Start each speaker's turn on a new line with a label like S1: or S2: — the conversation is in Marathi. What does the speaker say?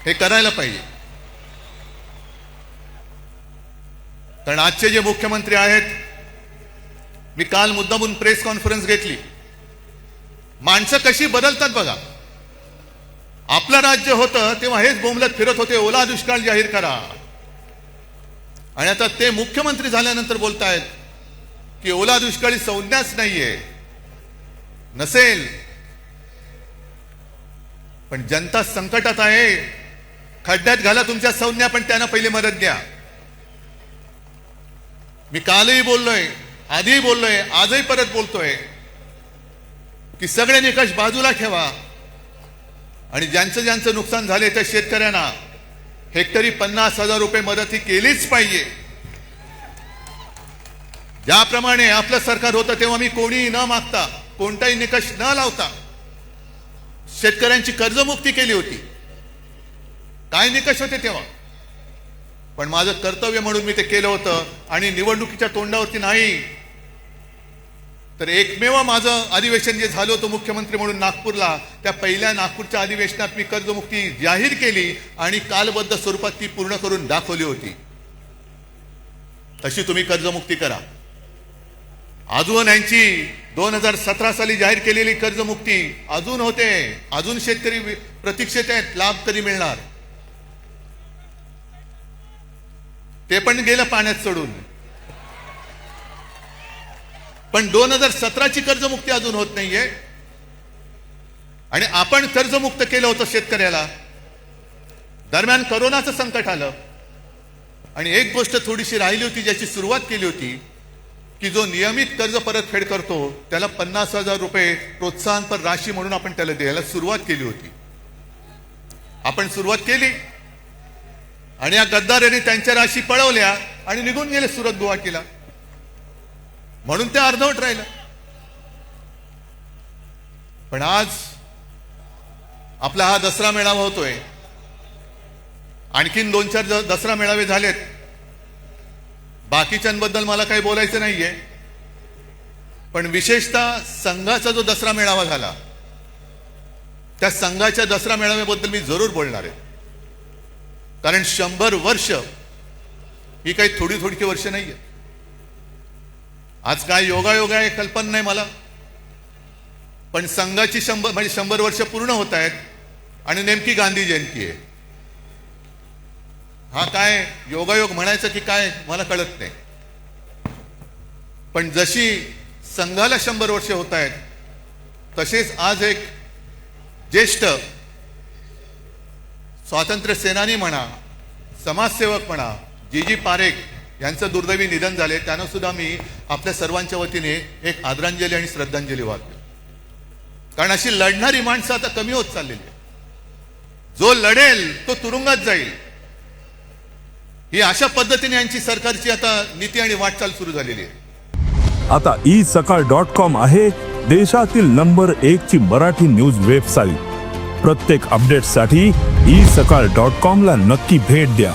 S1: हे करायला पाहिजे. कारण आजचे जे मुख्यमंत्री आहेत, मी काल मुद्दामून प्रेस कॉन्फरन्स घेतली. माणसं कशी बदलतात बघा. आपलं राज्य होतं तेव्हा हेच बोंबलत फिरत होते, ओला दुष्काळ जाहीर करा. आणि आता ते मुख्यमंत्री झाल्यानंतर बोलतायत की ओला दुष्काळी संज्ञाच नाहीये. नसेल, पण जनता संकटात आहे. खड्ड्यात घाला तुमच्या संज्ञा, पण त्यांना पहिली मदत द्या. मी कालही बोललोय, आधीही बोललोय, आजही परत बोलतोय की सगळे निकष बाजूला ठेवा आणि ज्यांचं ज्यांचं नुकसान झाले त्या शेतकऱ्यांना हेक्टरी 50,000 रुपये मदत ही केलीच पाहिजे. ज्याप्रमाणे आपलं सरकार होतं तेव्हा मी कोणीही न मागता, कोणताही निकष न लावता शेतकऱ्यांची कर्जमुक्ती केली होती. काय निकष होते तेव्हा, पण माझं कर्तव्य म्हणून मी ते केलं होतं. आणि निवडणुकीच्या तोंडावरती नाही, तर एकमेव माझं अधिवेशन जे झालं होतं मुख्यमंत्री म्हणून नागपूरला, त्या पहिल्या नागपूरच्या अधिवेशनात मी कर्जमुक्ती जाहीर केली आणि कालबद्ध स्वरूपात ती पूर्ण करून दाखवली होती. तशी तुम्ही कर्जमुक्ती करा. अजून यांची 2017 साली जाहीर केलेली कर्जमुक्ती अजून होते. अजून शेतकरी प्रतीक्षेत आहेत, लाभ कधी मिळणार. ते पण गेलं पाण्यात सोडून. पण 2017ची कर्जमुक्ती अजून होत नाहीये. आणि आपण कर्जमुक्त केलं होतं शेतकऱ्याला. दरम्यान कोरोनाचं संकट आलं आणि एक गोष्ट थोडीशी राहिली होती, ज्याची सुरुवात केली होती की जो नियमित कर्ज परतफेड करतो त्याला 50,000 रुपये प्रोत्साहनपर राशी म्हणून आपण त्याला द्यायला सुरुवात केली होती. आपण सुरुवात केली आणि या गद्दारांनी त्यांच्या राशी पळवल्या आणि निघून गेले सुरत गुवाहाटीला. म्हणून ते अर्धवट राहिलं. पण आज आपला हा दसरा मेळावा होतोय. आणखीन 2-4 दसरा मेळावे झालेत. बाकीच्यांबद्दल मला काही बोलायचं नाहीये, पण विशेषतः संघाचा जो दसरा मेळावा झाला, त्या संघाच्या दसरा मेळाव्याबद्दल मी जरूर बोलणार आहे. कारण 100 वर्ष ही काही थोडी थोडीची वर्ष नाहीये. आज काय योगायोग आहे कल्पना नाही मला, पण संघाची 100 वर्ष पूर्ण होत आहेत आणि नेमकी गांधी जयंती आहे. हा काय योगायोग म्हणायचं की काय मला कळत नाही. पण जशी संघाला 100 वर्ष होत आहेत, तसेच आज एक ज्येष्ठ स्वातंत्र्य सेनानी म्हणा, समाजसेवक म्हणा, जी पारेख यांचं दुर्दैवी निधन झाले. त्यांना सुद्धा मी आपल्या सर्वांच्या वतीने एक आदरांजली आणि श्रद्धांजली वाहतो. कारण अशी लढणारी माणसं आता कमी होत चाललेली आहे. जो लढेल तो तुरुंगात जाईल, ही अशा पद्धतीने यांची सरकारची आता नीती आणि वाटचाल सुरू झालेली आहे.
S2: आता isakal.com आहे देशातील नंबर 1 ची मराठी न्यूज वेबसाईट. प्रत्येक अपडेटसाठी isakal.com ला नक्की भेट द्या.